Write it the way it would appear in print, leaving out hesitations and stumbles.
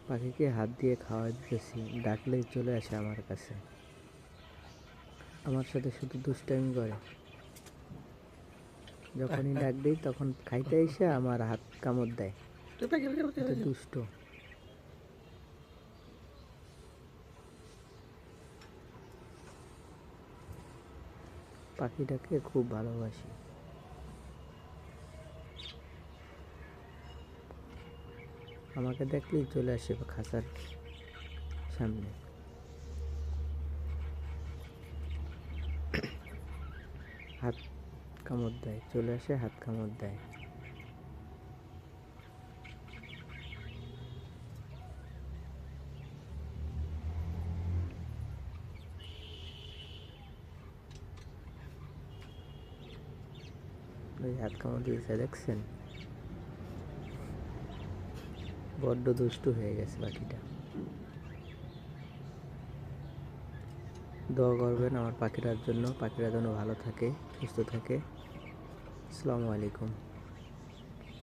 পাখিকে হাত দিয়ে খাওয়া দিতেছি, ডাকলেই চলে আসে আমার কাছে। আমার সাথে শুধু দুষ্টামি করে। যখনই ডাক দিই তখন খাইতে এসে আমার হাত কামড় দেয়। এত দুষ্ট। পাখিটাকে খুব ভালোবাসি। আমাকে দেখলেই চলে আসে খাঁচার সামনে। হাত কামড় দেয়, চলে আসে, হাত কামড় দেয়। ওই হাত কামড় দিয়েছে, দেখছেন? বড্ড দুষ্টু হয়ে গেছে পাখিটা। দোয়া করবেন আমার পাখিটার জন্য, পাখিরা যেন ভালো থাকে, সুস্থ থাকে। আসসালামু আলাইকুম।